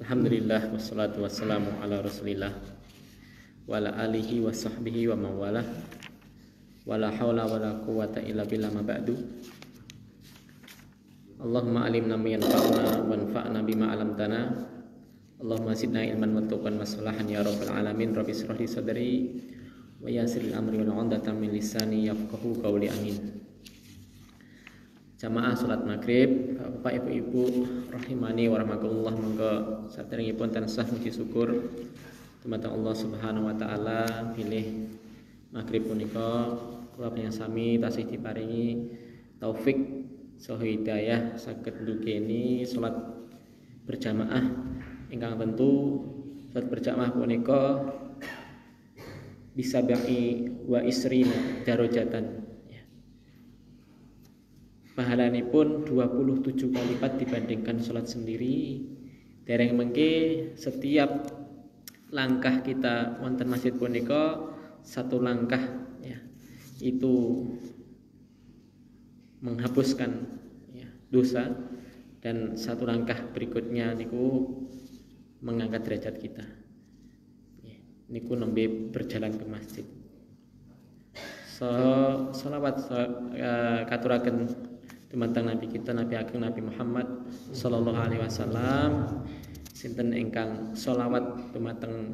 Alhamdulillah wassalatu wassalamu ala Rasulillah wa ala alihi wa sahbihi wa mawalah wala haula wala quwata illa billah ma ba'du. Allahumma alimna ma yanfa'una wanfa'na bima 'allamtana. Allahumma zidna ilman wa tuqan wa salahan ya rabbal alamin. Rabbi shrah li sadri wa yassir amri wa 'uqdatam min lisani yafqahu qawli. Amin. Jamaah salat maghrib, Bapak Ibu-ibu rahimani wa rahmatullah, monggo saderengipun tansah muji syukur dumateng Allah Subhanahu wa taala pilih maghrib punika kula panjenengan tasih diparingi taufik saha hidayah saged ndukeni salat berjamaah ingkang tentu salat berjamaah punika bisa baki wa isrina darajatan. Pahalanipun 27 kali lipat dibandingkan sholat sendiri. Dereng mengke setiap langkah kita wonten masjid punika satu langkah ya, itu menghapuskan ya, dosa, dan satu langkah berikutnya niku mengangkat derajat kita. Ya, niku nembe berjalan ke masjid. Sholawat katuraken dumateng Nabi kita, Nabi Ageng Nabi Muhammad sallallahu alaihi wasallam. Sinten ingkang sholawat dumateng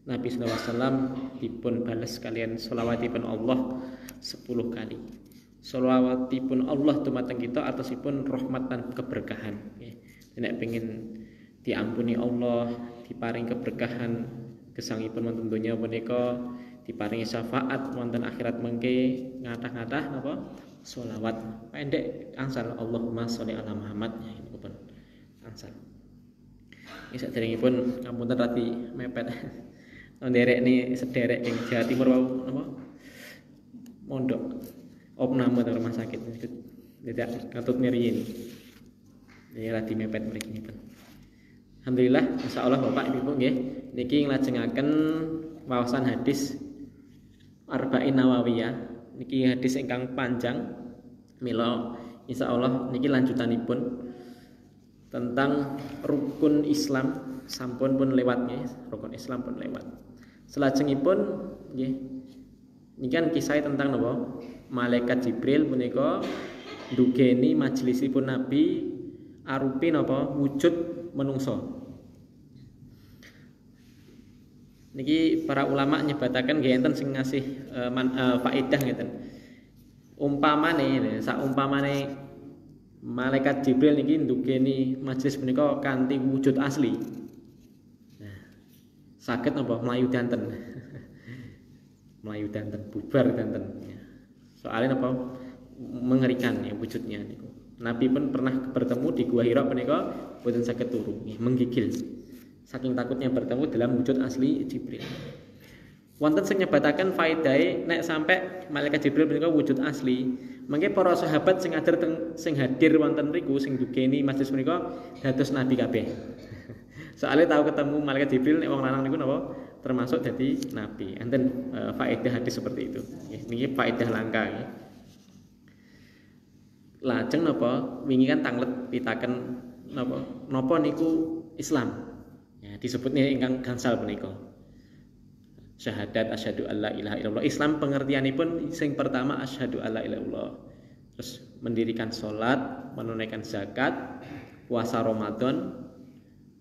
Nabi sallallahu alaihi wasallam dipun bales kalian sholawatipun Allah 10 kali. Sholawatipun Allah dumateng kita atasipun rahmat dan keberkahan. Nek pengin diampuni Allah, diparing keberkahan gesangipun wonten donya punika, diparingi syafaat wonten akhirat mengke, ngathah-ngathah napa sholawat pendek angsal Allahumma sholli ala Muhammad ya, ini pun angsal. Ini saderengipun ngapunten rati mepet nderek ni sederek ing Jawa Timur wau napa mondok opname rumah sakit tidak katut miriyin ini rati mepet mriki pun. Alhamdulillah insyaallah Bapak Ibu nggih niki nglajengaken wawasan hadis Arba'in Nawawiyah. Niki hadis ingkang panjang, mila insyaallah niki lanjutanipun tentang rukun Islam sampun pun lewat nggih, rukun Islam pun lewat. Salajengipun nggih niki kan kisah tentang napa? Malaikat Jibril punika ndugeni majelisipun Nabi arupi napa? Wujud menungso. Niki para ulama nyebataken nggih enten sing ngasih faedah ngeten. Umpamane saumpamane malaikat Jibril niki ndugeni majelis menika kanthi wujud asli. Nah, saged napa mlayu danten. Mlayu danten, bubar danten. Soalnya napa mengerikan ya wujudnya niku. Nabi pun pernah bertemu di Gua Hira menika boten saged turu, menggigil. Saking takutnya bertemu dalam wujud asli Jibril. Wonten sing nyebataken faedahe nek sampai malaikat Jibril menika wujud asli, mangke para sahabat sing hadir wonten riku sing dugeni majelis menika dados nabi kabeh. Soalnya tahu ketemu malaikat Jibril nek wong lanang niku napa termasuk dadi nabi. Enten faedah hadis seperti itu. Niki faedah langka nggih. Lajeng napa wingi kan tanglet pitaken napa niku Islam. Ya, disebutnya ingkang gangsal punika. Syahadat asyhadu alla ilaha illallah. Islam pengertianipun sing pertama asyhadu alla ilaha illallah. Terus mendirikan salat, menunaikan zakat, puasa Ramadan,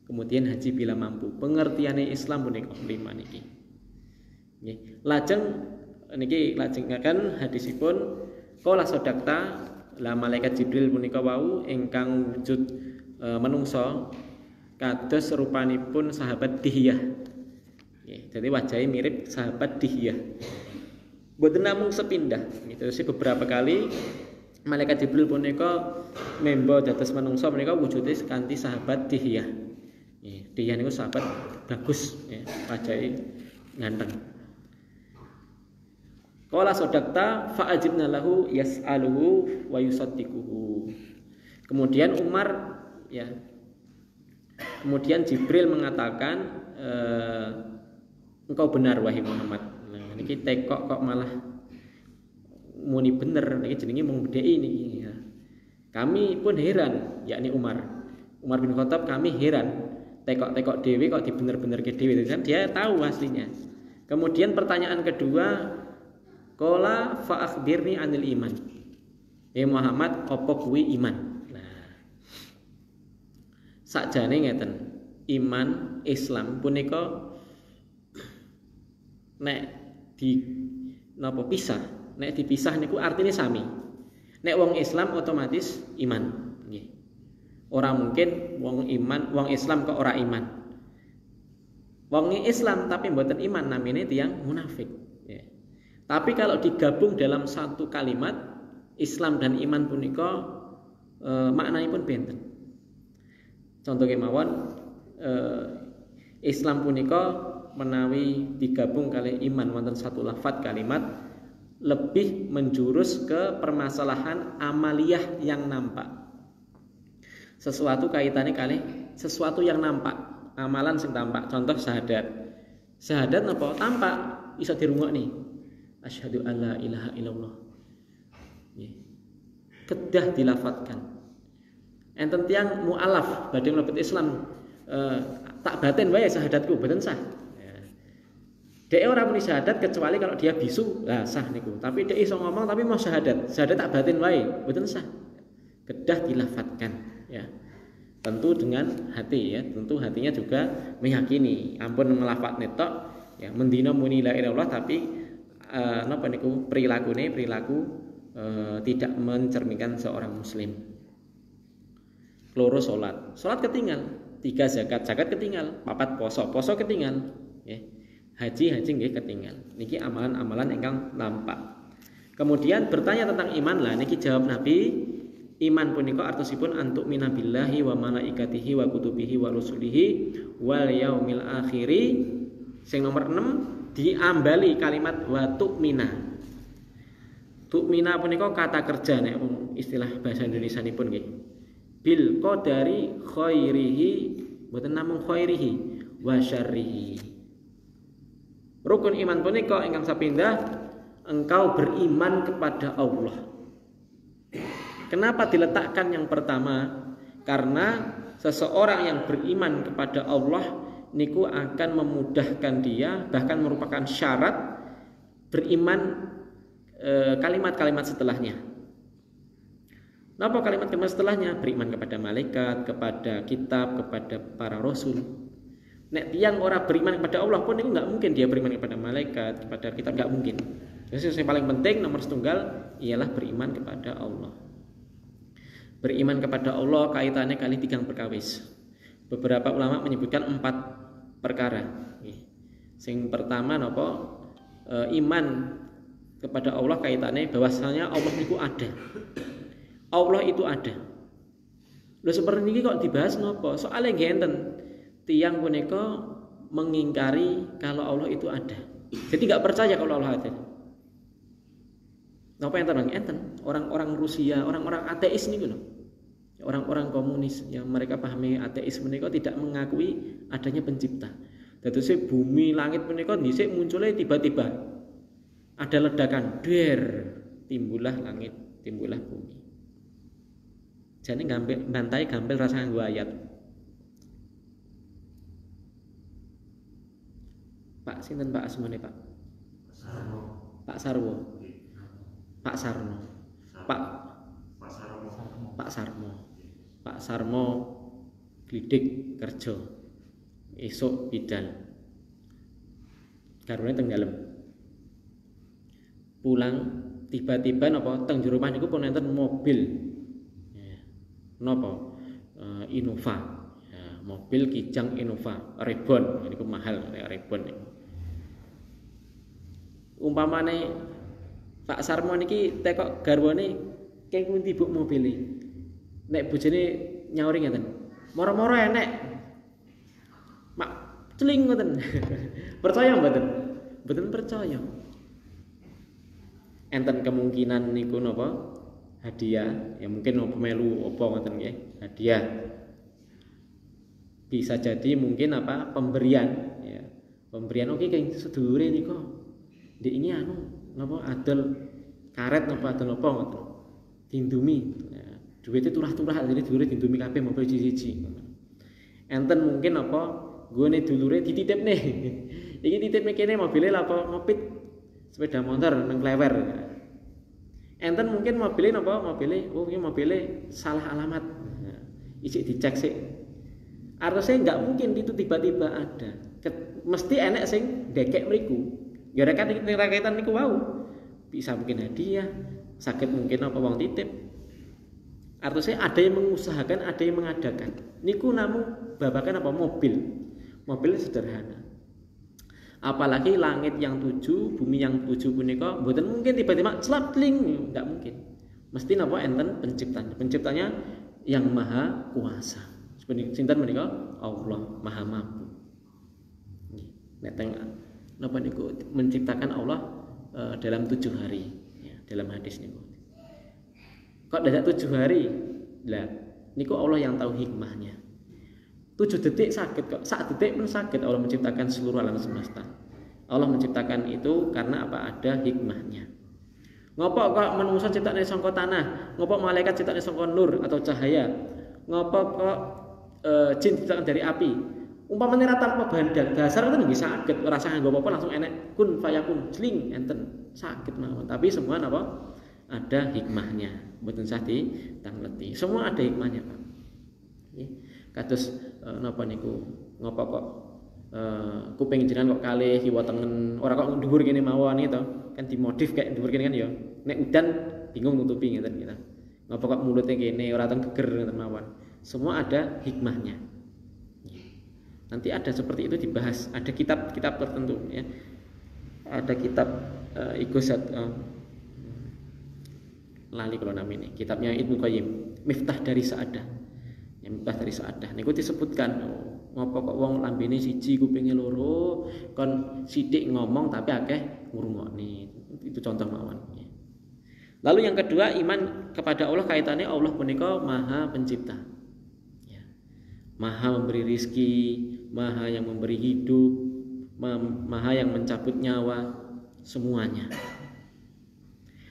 kemudian haji bila mampu. Pengertiane Islam punika 5 niki. Nggih. Lajeng niki lajengaken hadisipun qala sadaqta, la malaikat Jibril punika wau ingkang wujud menungso kados rupanipun sahabat Dihyah. Jadi wajahnya mirip sahabat Dihyah. Boten namung sepindah. Terus beberapa kali malaikat Jibril punika memba dados manungsa menika wujude kanthi sahabat Dihyah. Dihyah niku sahabat bagus, wajahnya ganteng. Qala sadaqta fa ajibna lahu yas'aluhu wa yusaddiquhu. Kemudian Umar Kemudian Jibril mengatakan, engkau benar wahai Muhammad. Nah, niki tekok kok malah muni bener, niki jenenge mung bedheki niki ya. Kami pun heran, yakni Umar bin Khattab, kami heran tekok-tekok dewi kok dibener-benerke dewi kan dia tahu aslinya. Kemudian pertanyaan kedua, qala fa akhbirni anil iman. Muhammad, apa kuwi iman? Nah, sakjane ngeten, iman Islam punika nek di napa pisah, nek dipisah niku artinya sami. Nek wong Islam otomatis iman, nggih. Ora mungkin wong iman, wong Islam kok ora iman. Wong Islam tapi mboten iman namine tiyang munafik, ya. Tapi kalau digabung dalam satu kalimat Islam dan iman punika maknanipun benten. Contoh kemawon Islam punika menawi digabung kali iman wonten satu lafadz kalimat lebih menjurus ke permasalahan amaliyah yang nampak. Sesuatu kaitannya kali sesuatu yang nampak, amalan sing tampak. Contoh syahadat. Syahadat napa? Tampak iso dirungokne. Asyhadu alla ilaha illallah. Kedah dilafadzkan. Enten tiyang mualaf badhe mlebet Islam tak batin wae syahadatku boten sah. Dia orang muni syahadat kecuali kalau dia bisu, lah sah niku. Tapi dia iso ngomong tapi mau syahadat tak batin wae, boten sah. Kedah dilafadzkan, ya. Tentu dengan hati, ya. Tentu hatinya juga meyakini. Ampun melafat netok, ya. Mendino muni la ilaha illallah tapi napa niku perilaku tidak mencerminkan seorang muslim. Loro salat ketinggal, 3 zakat ketinggal, 4 poso ketinggal, ya. Haji nggih ketinggal. Niki amalan-amalan ingkang nampak. Kemudian bertanya tentang iman lah niki jawab Nabi, iman punika artosipun antuk minabillahi wa malaikatihi wa kutubihi wa rusulihi wal yaumil akhiri. Sing nomor 6 diambali kalimat wa tu'mina. Tu'mina punika kata kerja nek istilah bahasa Indonesia nipun nggih. Bil qadari khairihi boten namung khairihi wa syarrihi. Rukun iman punika ingkang sapindah engkau beriman kepada Allah. Kenapa diletakkan yang pertama? Karena seseorang yang beriman kepada Allah niku akan memudahkan dia, bahkan merupakan syarat beriman kalimat-kalimat setelahnya. Napa kalimat-kalimat setelahnya? Beriman kepada malaikat, kepada kitab, kepada para rasul. Nek tiang orang beriman kepada Allah pun itu nggak mungkin dia beriman kepada malaikat, kepada kitab, nggak mungkin. Jadi yang paling penting nomor setunggal ialah beriman kepada Allah. Beriman kepada Allah kaitannya kali 3 perkawis. Beberapa ulama menyebutkan 4 perkara. Sing pertama napa? Iman kepada Allah kaitannya bahwasanya Allah itu ada. Allah itu ada. Loh seperti ini kok dibahas napa? Soalnya ngenten. Tiang punika mengingkari kalau Allah itu ada. Jadi nggak percaya kalau Allah ada. Napa enten? Orang-orang Rusia, orang-orang ateis niku lho. Orang-orang komunis yang mereka pahami ateis menika tidak mengakui adanya pencipta. Dadose bumi langit menika dhisik munculnya tiba-tiba. Ada ledakan, der, timbullah langit, timbullah bumi. Jadi bantai gampil rasa nganggo ayat. Pak sinten Pak asmane Pak? Sarmo. Pak Sarwo. Pak Sarmo. Pak Sarmo glidik kerja. Esuk bidal. Karone teng dalem. Pulang tiba-tiba napa teng jero omah niku pun enten mobil. Napa? Innova. Ya, mobil Kijang Innova Reborn niku mahal Reborn niku. Umpamane Pak Sarmo niki tekok garwane keng pundi Bu mobile. Nek bojone nyauri ngeten. Moro-moro enek. Mak celing ngoten. Percaya mboten? Mboten percaya. Enten kemungkinan niku napa? Hadiah, ya mungkin melu apa ngoten nggih. Hadiah. Bisa jadi mungkin apa? Pemberian, ya. Pemberian oke keng sedulure niku. Ndek ini napa adol karet napa adol apa ngoten. Dindumi. Ya, duwite turah-turah jadi dhuwure dindumi kabeh mobil siji-siji. Enten mungkin apa gone dulure dititipne. Iki titipne kene mobile apa ngopit sepeda motor nang klewer. Enten mungkin mobile napa mobile oh iki mobile salah alamat. Isik dicek sik. Harusnya enggak mungkin itu tiba-tiba ada. Mesti enek sing dekek mriku. Ya rakyatan niku wau. Bisa mungkin hadiah, sakit mungkin apa wong titip. Artinya ada yang mengusahakan, ada yang mengadakan. Niku namun babakan apa mobil. Mobil sederhana. Apalagi langit yang 7, bumi yang 7 punika mboten mungkin tiba-tiba slapling, enggak mungkin. Mesti napa enten penciptanya. Penciptanya yang maha kuasa. Sinten menika Allah Maha Mampu. Nek teng napa niku menciptakan Allah dalam 7 hari ya, dalam hadis niku. Kok dadak 7 hari? Lah niku Allah yang tahu hikmahnya. 7 detik sakit kok. Sak detik pun sakit Allah menciptakan seluruh alam semesta. Allah menciptakan itu karena apa? Ada hikmahnya. Ngopo kok manusia ciptakane saka tanah? Ngopo malaikat ciptakane saka nur atau cahaya? Ngopo kok jin diciptakan dari api? Umpamane ra tanpa bahan dasar itu nggih saged, ora usah nganggo apa-apa langsung enek kun fayakun jling enten sakit mawon. Tapi semua napa? Ada hikmahnya. Mboten usah ditangleti. Semua ada hikmahnya, Pak. Nggih. Kados napa niku ngopo kok kuping jenengan kok kalih kiwa tengen, ora kok dhuwur kene mawon gitu. Kan dimodif kayak dhuwur kene kan ya. Nek udan bingung nutupi ngeten gitu. Ngopo kok mulutnya kene ora teng geger ngeten mawon. Semua ada hikmahnya. Nanti ada seperti itu dibahas, ada kitab-kitab tertentu ya. Ada kitab Iqosat lali kalau namanya kitabnya Ibnu Qayyim, Miftah dari Sa'adah. Ya, Miftah dari Sa'adah niku disebutkan ngopo kok wong lambene siji kupinge loro, kon sithik ngomong tapi akeh ngrungokne. Itu contoh mawon ya. Lalu yang kedua, iman kepada Allah kaitannya Allah punika Maha Pencipta. Ya. Maha memberi rizki, Maha yang memberi hidup, Maha yang mencabut nyawa, semuanya.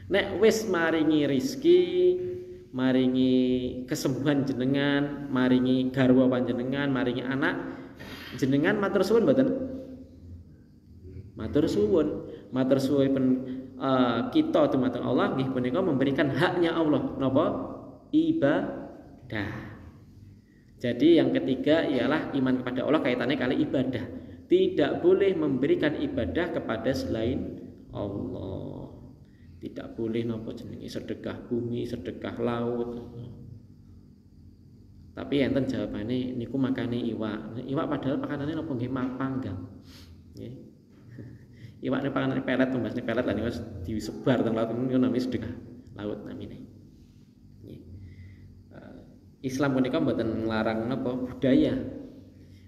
Nek wis maringi rizki, maringi kesembuhan jenengan, maringi garwa panjenengan, maringi anak jenengan matur suwun mboten? Matur suwun. Matur suwun kita dumateng Allah nggih punika memberikan haknya Allah napa? Ibadah. Jadi yang ketiga ialah iman kepada Allah kaitannya kali ibadah. Tidak boleh memberikan ibadah kepada selain Allah. Tidak boleh napa jenenge sedekah bumi, sedekah laut. Tapi enten jawabane niku makane iwak. Iwak padahal pakanane napa nggih panggang. Nggih. Iwak ne pakanane pelet, tumbasne pelet lan wis disebar teng laut niku namanya sedekah laut namine. Islam punika mboten nglarang napa budaya.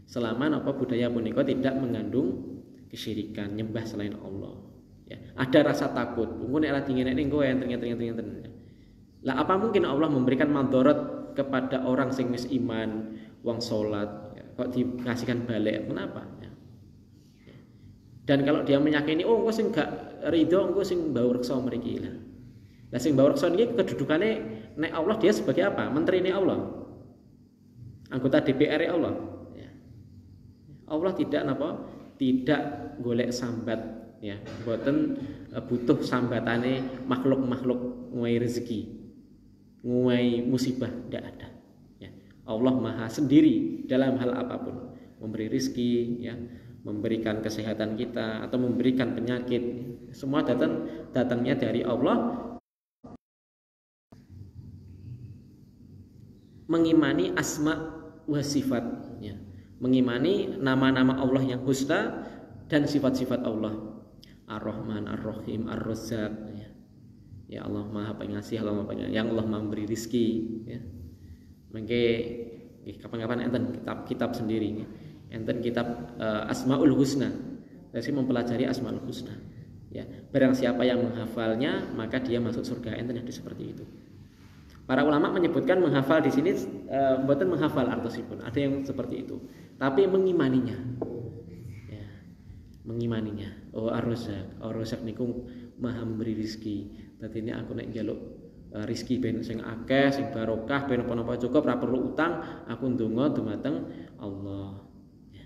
Selama napa budaya punika tidak mengandung kesyirikan, nyembah selain Allah. Ya, ada rasa takut. Engko nek ra dingenek engko enten. Lah apa mungkin Allah memberikan mandorot kepada orang sing wis iman, wong salat, ya, kok dikasihkan balik? Kenapa? Ya. Dan kalau dia meyakini oh engko sing gak ridho engko sing mbau reksa mriki lah. Lah sing mbau reksa niki kedudukane nek Allah dia sebagai apa? Menterine Allah. Anggota DPR Allah. Ya. Allah tidak napa? Tidak golek sambat ya, mboten butuh sambatane makhluk-makhluk nguai rezeki, nguai musibah, tidak ada. Ya. Allah Maha sendiri dalam hal apapun, memberi rezeki, ya, memberikan kesehatan kita atau memberikan penyakit, semua datangnya dari Allah. Mengimani asma wa sifat, ya. Mengimani nama-nama Allah yang husna dan sifat-sifat Allah. Ar-Rahman, Ar-Rahim, Ar-Razzaq, ya. Ya Allah Maha Pengasih, Allah Maha Penyayang, yang Allah memberi rezeki, ya. Mengke kapan-kapan enten kitab sendiri, ya. Enten kitab Asmaul Husna. Saya mempelajari Asmaul Husna. Ya, barang siapa yang menghafalnya, maka dia masuk surga. Enten ada seperti itu. Para ulama menyebutkan menghafal di sini mboten menghafal artosipun, ada yang seperti itu. Tapi mengimaninya. Ya, mengimaninya. Oh Ar-Razzaq, Ar-Razzaq niku Maha memberi rezeki. Dadi ini aku nek njaluk rizki ben sing akeh, sing barokah, ben apa-apa cukup, ora perlu utang, aku ndonga dumateng Allah. Ya.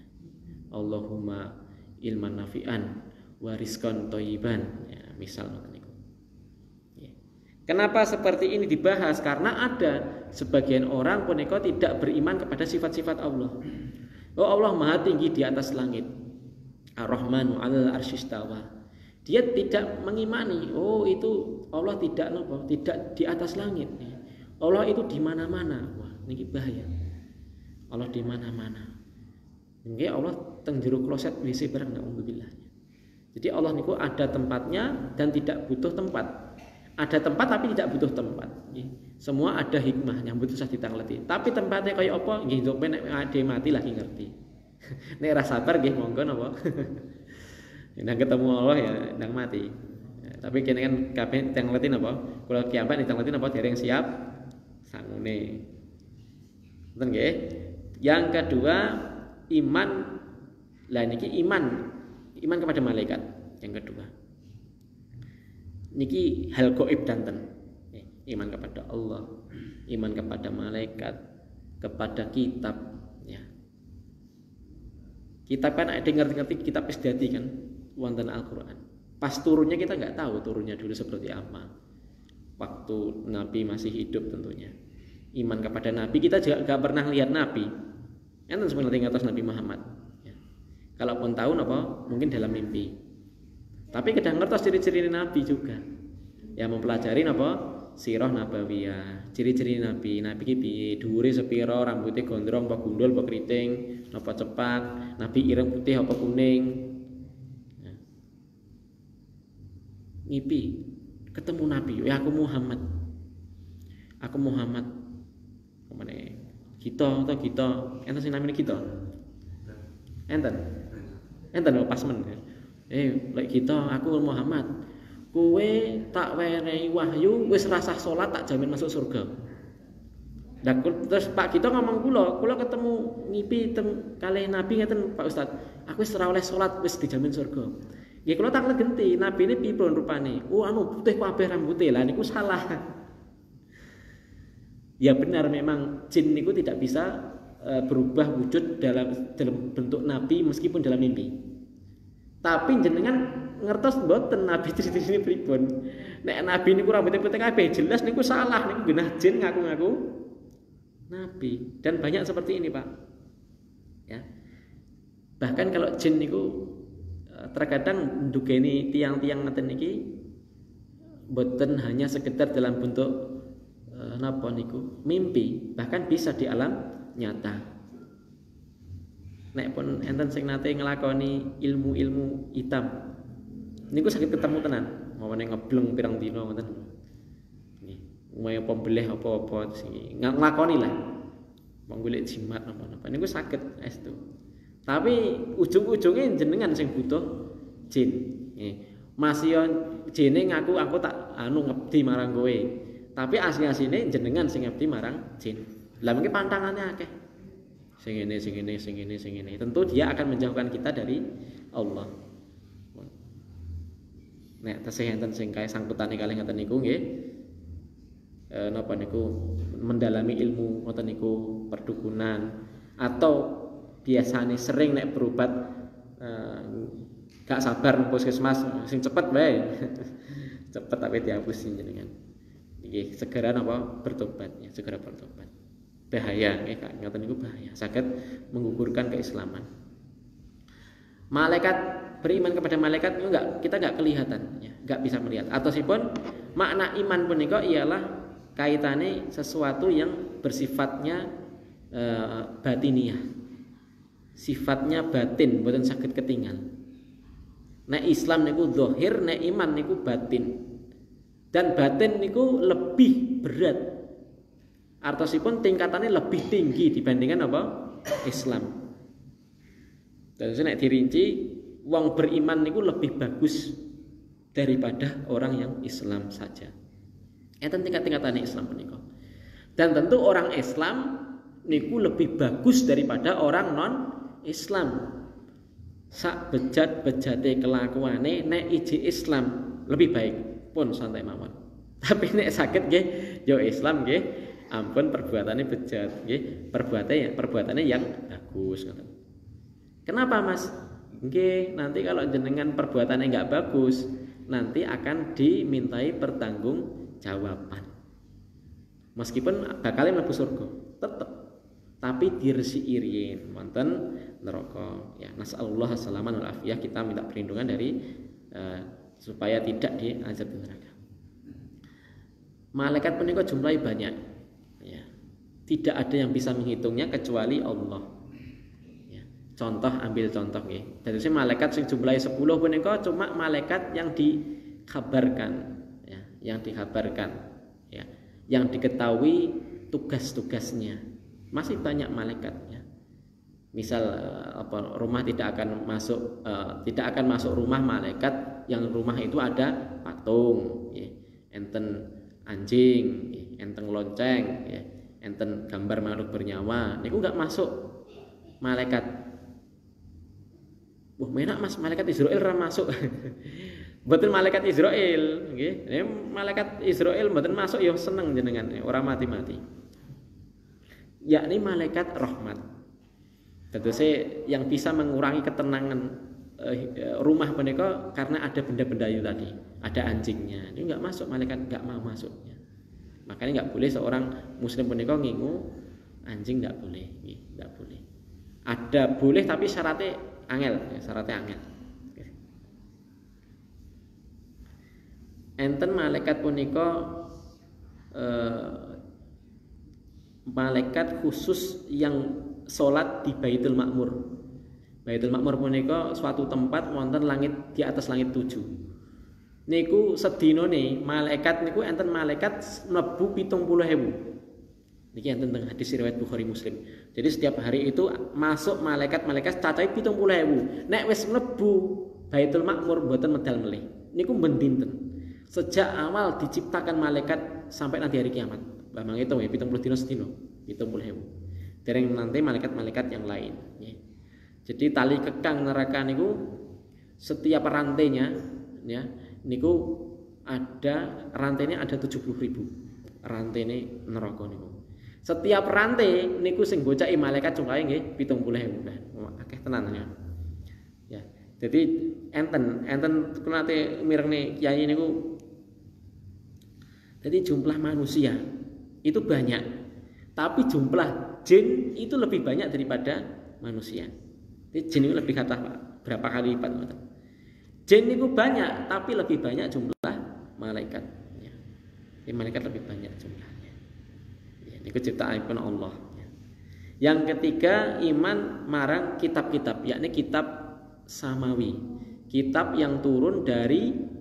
Allahumma ilman nafi'an wa rizqan thayyiban. Ya, misal ngoten niku. Ya. Kenapa seperti ini dibahas? Karena ada sebagian orang punika tidak beriman kepada sifat-sifat Allah. Oh, Allah Maha tinggi di atas langit. Ar-Rahmanu 'alal arsyistawa. Dia tidak mengimani, oh itu Allah tidak di atas langit. Allah itu di mana-mana. Wah, niki bahaya. Allah di mana-mana. Nggih Allah teng jero kloset WC bareng naudzubillah. Jadi Allah niku ada tempatnya dan tidak butuh tempat. Ada tempat tapi tidak butuh tempat. Semua ada hikmahnya, butuh usah ditangleti. Tapi tempatnya kaya apa? Nggih sampe nek ade mati lagi ngerti. Nek ra sabar nggih monggo napa. Nang ketemu Allah ya nang mati. Ya, tapi kene kan kabeh tangleti napa? Kula kiamat ditangleti napa dereng siap sangune. Ngoten nggih. Yang kedua iman. Lah niki iman kepada malaikat. Yang kedua. Niki hal gaib danten. Iman kepada Allah, iman kepada malaikat, kepada kitab, ya. Kitab kan ada ngerti-ngerti kitab wis dadi kan wonten Al-Qur'an. Pas turunnya kita nggak tahu turunnya dulu seperti apa. Waktu Nabi masih hidup tentunya. Iman kepada Nabi, kita juga nggak pernah lihat Nabi. Enten sebenarnya ngatos Nabi Muhammad. Ya. Kalaupun tahu apa, mungkin dalam mimpi. Tapi kadang ngertos ciri-ciri Nabi juga. Ya mempelajari apa? Sirah nabawiyah, ciri-ciri Nabi ki piye, dhuwure sepira, rambutnya gondrong apa gundul apa keriting, apa cepat, Nabi ireng putih apa kuning. Ya. Ngipi ketemu Nabi, ya aku Muhammad. Kemana? Kita atau kita, enten sing namine kita. Enten pas men. Lek kita, aku Muhammad. Kowe tak wenehi wahyu wis rasah salat tak jamin masuk surga. Lah terus Pak kita ngomong kula ketemu ngipi kalih Nabi ngeten Pak Ustaz. Aku wis ora oleh salat wis dijamin surga. Nggih kula tak legenti Nabi ini pripun rupane? Oh putih kabeh rambutnya. Lah niku salah. Ya benar memang jin niku tidak bisa berubah wujud dalam bentuk Nabi meskipun dalam mimpi. Tapi jenengan ngertos mboten Nabi ciri-ciri pripun. Nek Nabi niku rambutnya putih kabeh jelas niku salah, niku genah jin ngaku-ngaku Nabi. Dan banyak seperti ini, Pak. Ya. Bahkan kalau jin niku terkadang ndugeni tiang-tiang ngeten niki mboten hanya sekedar dalam bentuk napa niku mimpi, bahkan bisa di alam nyata. Nek pun enten sing nate nglakoni ilmu-ilmu hitam niku sakit ketemu tenan, mawane ngebleng pirang dina ngoten. Nggih, umaya pembelih apa-apa sing nglakoni lah. Wong golek jimat napa-napa niku sakit estu. Tapi ujung-ujungnya jenengan sing butuh jin. Nggih. Masih jine ngaku aku tak ngabdi marang kowe. Tapi asli-asline jenengan sing ngabdi marang jin. Lah mungkin pantangannya akeh. Sing ini. Tentu dia akan menjauhkan kita dari Allah. Nek tesih enten sing kae sangkutane kalih ngoten niku nggih. Napa niku mendalami ilmu ngoten niku perdukunan atau biasane sering nek berobat gak sabar puskesmas sing cepet wae. Cepet tapi dihapusin jenengan. Nggih, segera napa bertobat ya, segera bertobat. Bahaya nggih Kak, ngoten niku bahaya. Saged menggugurkan keislaman. Malaikat beriman kepada malaikat itu kita nggak kelihatan, ya, nggak bisa melihat. Atau sipun makna iman punika ialah kaitannya sesuatu yang bersifatnya batiniah, sifatnya batin, bukan sakit ketinggal. Nek Islam niku zahir, nek iman niku batin, dan batin niku lebih berat. Artosipun tingkatannya lebih tinggi dibandingkan apa? Islam. Dan nek dirinci wong beriman niku lebih bagus daripada orang yang Islam saja. Enten tingkat-tingkatane Islam punika. Dan tentu orang Islam niku lebih bagus daripada orang non Islam. Sak bejat-bejate kelakuane nek iji Islam lebih baik pun santai mawon. Tapi nek sakit nggih yo Islam nggih ampun perbuatannya bejat nggih, perbuatannya yang bagus ngoten. Kenapa Mas? Nggih, nanti kalau jenengan perbuatannya enggak bagus, nanti akan dimintai pertanggungjawaban. Meskipun bakal mlebu surga, tetep tapi dirsiirin wonten neraka. Ya, nasallallahu salaman wal afiyah, kita minta perlindungan dari supaya tidak diazab di neraka. Malaikat punika jumlahnya banyak. Ya. Tidak ada yang bisa menghitungnya kecuali Allah. Ya. Contoh, ambil contoh nggih. Dadi malaikat sing jumlahe 10 punika cuma malaikat yang dikabarkan, ya, yang dikabarkan, ya, yang diketahui tugas-tugasnya. Masih banyak malaikat, ya. Misal rumah tidak akan masuk rumah malaikat yang rumah itu ada patung, ya. Enten anjing, enten lonceng, ya, enten gambar makhluk bernyawa, niku enggak masuk malaikat. Wah, menak Mas, malaikat Israel ora masuk. Mboten malaikat Israel, nggih. Malaikat Israel mboten masuk ya seneng jenengan, ora mati-mati. Yakni malaikat rahmat. Tentu yang bisa mengurangi ketenangan rumah punika karena ada benda-benda itu tadi, ada anjingnya. Ini enggak masuk, malaikat enggak mau masuknya. Makanya enggak boleh seorang muslim punika ngingu anjing, enggak boleh, enggak boleh. Ada boleh tapi syaratnya angel, ya, syaratnya angel. Enten malaikat punika malaikat khusus yang salat di Baitul Ma'mur. Baitul Ma'mur punika suatu tempat wonten langit di atas langit 7. Niku sedinane malaikat niku enten malaikat mlebu 70.000. Niki enten teng hadis riwayat Bukhari Muslim. Jadi setiap hari itu masuk malaikat cacahe 70.000. Nek wis mlebu Baitul Ma'mur mboten medal melih. Niku ben dinten. Sejak awal diciptakan malaikat sampai nanti hari kiamat. Mbah mangito ya 70 dina sedina, 70.000. Dereng nanti malaikat-malaikat yang lain, ya. Jadi tali kekang neraka niku setiap rantainya, ya, niku ada rantainya ada 70.000. Rantaine neraka niku. Setiap rantai niku sing bocaki malaikat jumlahe nggih 70.000. Akeh tenan ya. Ya. Jadi enten kula nate mireng kiai niku. Jadi jumlah manusia itu banyak, tapi jumlah jin itu lebih banyak daripada manusia. Jin itu lebih kata berapa kali lipat. Jin itu banyak, tapi lebih banyak jumlah malaikat. Ya. Jadi malaikat lebih banyak jumlahnya. Ya, ini ciptaan Allah. Ya. Yang ketiga, iman marang kitab-kitab, yakni kitab samawi, kitab yang turun dari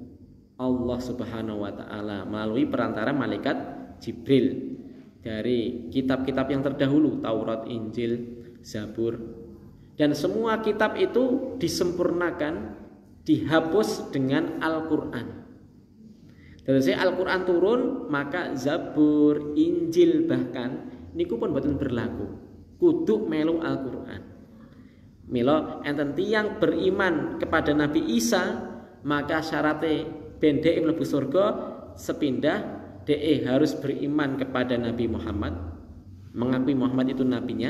Allah Subhanahu wa Ta'ala melalui perantara malaikat Jibril. Dari kitab-kitab yang terdahulu, Taurat, Injil, Zabur, dan semua kitab itu disempurnakan, dihapus dengan Al-Quran. Dan setelah Al-Quran turun, maka Zabur, Injil bahkan niku pun boten berlaku. Kudu melu Al-Quran. Milo enten tiyang beriman kepada Nabi Isa, maka syaratnya bendeke mlebu surga sepindah DE harus beriman kepada Nabi Muhammad, mengakui Muhammad itu nabinya.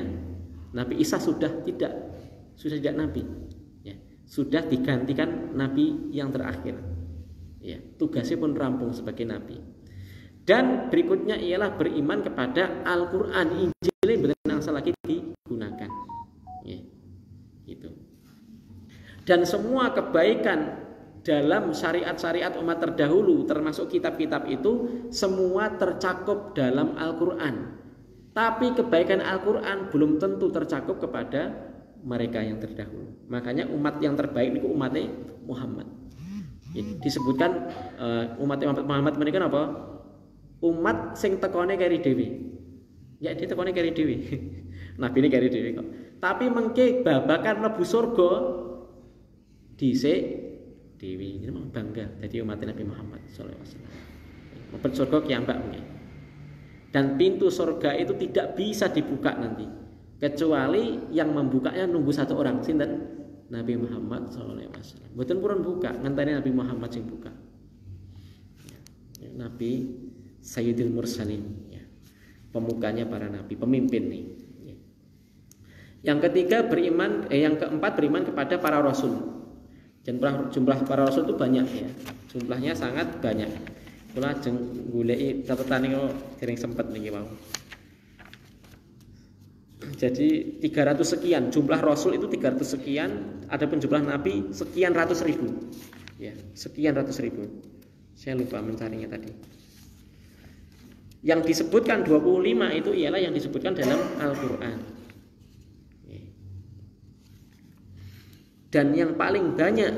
Nabi Isa sudah tidak nabi, ya, sudah digantikan nabi yang terakhir, ya, tugasnya pun rampung sebagai nabi. Dan berikutnya ialah beriman kepada Al-Quran, Injil yang benar lagi digunakan, ya, gitu. Dan semua kebaikan dalam syariat-syariat umat terdahulu termasuk kitab-kitab itu semua tercakup dalam Al-Quran. Tapi kebaikan Al-Quran belum tentu tercakup kepada mereka yang terdahulu. Makanya umat yang terbaik itu umatnya Muhammad. Ya, disebutkan umat Muhammad menika apa? Umat sing tekone keri dewi. Ya dia tekone keri dewi. Nabi ini keri dewi kok. Tapi mengke babakan mlebu surga dhisik dewi, ini memang bangga jadi umat Nabi Muhammad SAW. Mlebu surga kiambak mungkin. Dan pintu surga itu tidak bisa dibuka nanti, kecuali yang membukanya nunggu satu orang, sinten? Nabi Muhammad SAW. Mboten purun buka, ngenteni Nabi Muhammad sing buka. Ya, Nabi Sayyidil Mursalin, ya. Pemukanya para nabi, pemimpin nih. Ya. Yang ketiga yang keempat beriman kepada para rasul. Jumlah para rasul itu banyak ya. Jumlahnya sangat banyak. Kula ajeng goleki catatan niku dereng sempet niki wau. Jadi 300 sekian jumlah rasul itu 300 sekian, adapun jumlah nabi sekian ratus ribu. Ya, sekian ratus ribu. Saya lupa mencarinya tadi. Yang disebutkan 25 itu ialah yang disebutkan dalam Al-Qur'an. Dan yang paling banyak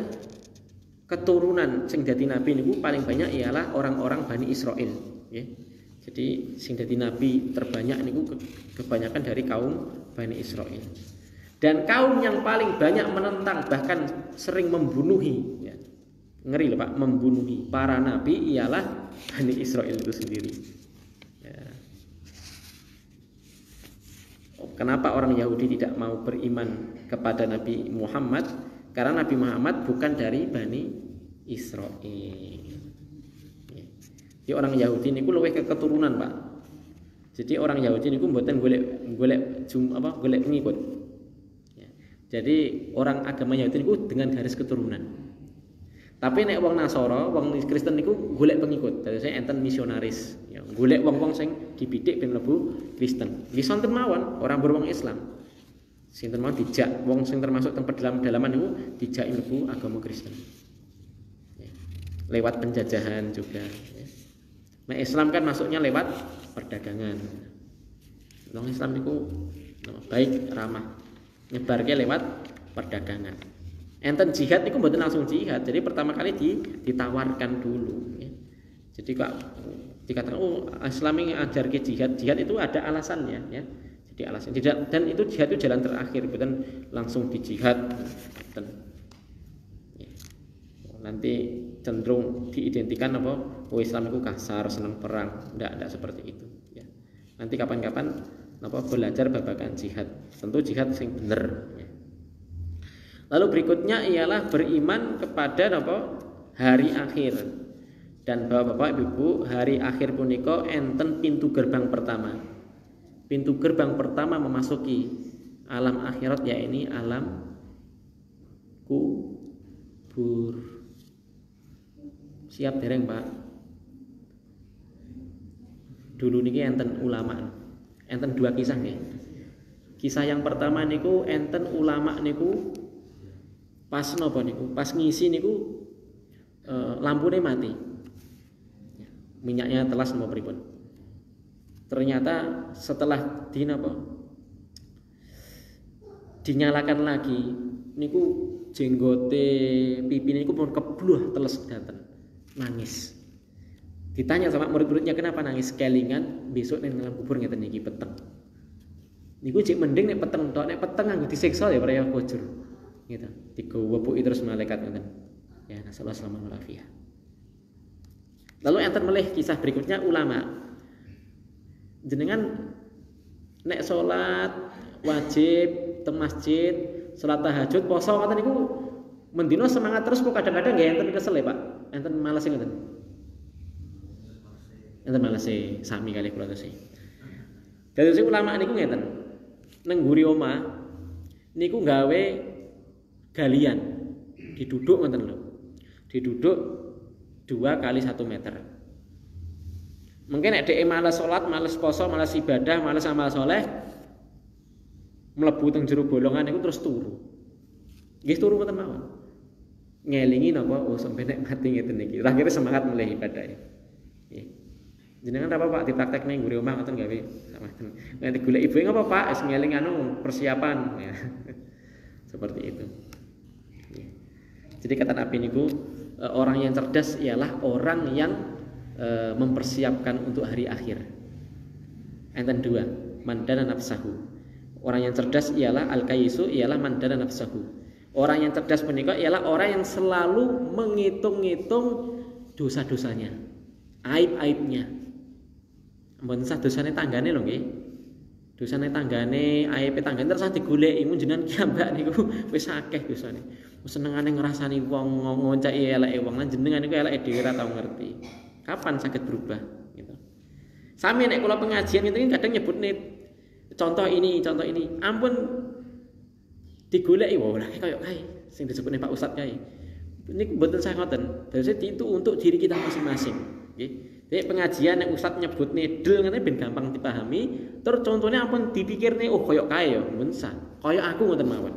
keturunan sing dadi nabi niku paling banyak ialah orang-orang Bani Israil, ya. Jadi sing dadi nabi terbanyak niku kebanyakan dari kaum Bani Israil. Dan kaum yang paling banyak menentang bahkan sering membunuhi, ya. Ngeri loh Pak, membunuhi para nabi ialah Bani Israil itu sendiri. Ya. Kenapa orang Yahudi tidak mau beriman kepada Nabi Muhammad? Karena Nabi Muhammad bukan dari Bani Israil. Jadi orang Yahudi niku luwih ke keturunan, Pak. Jadi orang Yahudi niku mboten golek pengikut. Ya. Jadi orang agama Yahudi niku dengan garis keturunan. Tapi nek wong Nasara, wong Kristen niku golek pengikut. Dadi saya enten misionaris, ya, golek wong-wong sing dibidik ben mlebu Kristen. Nggih sonten mawon, ora berwong Islam. Sinten mau dijak wong sing termasuk teng pedalaman niku dijak mlebu agama Kristen. Ya. Lewat penjajahan juga, ya. Nah, Islam kan masuknya lewat perdagangan. Wong Islam niku baik ramah nyebarke lewat perdagangan. Enten jihad niku mboten langsung jihad. Jadi pertama kali ditawarkan dulu, ya. Jadi kok dikatakan Islam ini ajarke jihad. Jihad itu ada alasannya, ya. Jadi alasan tidak, dan itu jihad itu jalan terakhir, bukan langsung di jihad. Ya. Nanti cenderung diidentikan apa? Islam itu kasar, senang perang. Tidak seperti itu, ya. Nanti kapan-kapan belajar babagan jihad. Tentu jihad sing bener, ya. Lalu berikutnya ialah beriman kepada hari akhir. Dan Bapak-bapak Ibu, hari akhir punika enten pintu gerbang pertama. Pintu gerbang pertama memasuki alam akhirat, yaitu alam kubur. Siap dereng, Pak? Dulu niki enten ulama. Enten dua kisah nggih. Kisah yang pertama niku enten ulama niku pas napa niku? Pas ngisi niku lampune mati. Minyaknya telas napa pripun? Ternyata setelah dinyalakan lagi niku jenggote pipi niku pun kebluh teles daten. Nangis. Ditanya sama murid-muridnya kenapa nangis? Kelingan besok ning dalam kubur ngeten niki peteng. Niku cek mending nek peteng tok, nek peteng nganggo disiksa ya para kujur. Gitu. Digowopuki terus malaikat ngoten. Ya, nasallahu alaihi wasallam. Lalu enten melih kisah berikutnya ulama. Jenengan nek salat wajib teng masjid, salat tahajud, poso ngoten niku mendino semangat terus kok kadang-kadang nggih enten kesel ya, Pak. Enten males ngoten. Enten males sami kali kula tesih. Dadi ulama niku ngeten. Neng mburi omah niku gawe galian diduduk ngoten lho. Diduduk 2 kali 1 meter. Mungkin nek dhek males salat, males poso, males ibadah, males amal soleh, mlebu teng jero bolongan niku terus turu. Nggih turu mboten mawon. Ngelingi napa sampe nek mati ngeten niki. Akhire semangat mulai ibadah. Nggih. Jenengan apa Pak dipraktekne ngguri omah ngoten gawe sampeyan. Nek golek ibu ngapa Pak? Wis ngeling persiapan ya. Seperti itu. Jadi kata Nabi niku orang yang cerdas ialah orang yang mempersiapkan untuk hari akhir. Enten 2, mandana nafsahu. Orang yang cerdas ialah al-kaisu, ialah mandana nafsahu. Orang yang cerdas menika ialah orang yang selalu menghitung-hitung dosa-dosanya, aib-aibnya. Mboten sah dosane tanggane lho nggih. Dosane tanggane, aibe tanggane terus digoleki mun jenengan kiambak niku wis akeh dosane. Senengane ngrasani wong ngoncaki eleke wong lan jenengan niku eleke dhewe ora tau ngerti. Kapan sakit berubah gitu. Sami nek kula pengajian itu kadang nyebut nih contoh ini. Ampun digoleki wae kaya kae sing disebutne Pak Ustadz kae. Niku mboten sah ngoten. Dadi itu untuk diri kita masing-masing. Nggih. Jadi pengajian nek Ustadz nyebut nedel ngene ben gampang dipahami, terus contohnya ampun dipikirne oh kaya kae ya, mboten sah. Kaya aku ngoten mawon.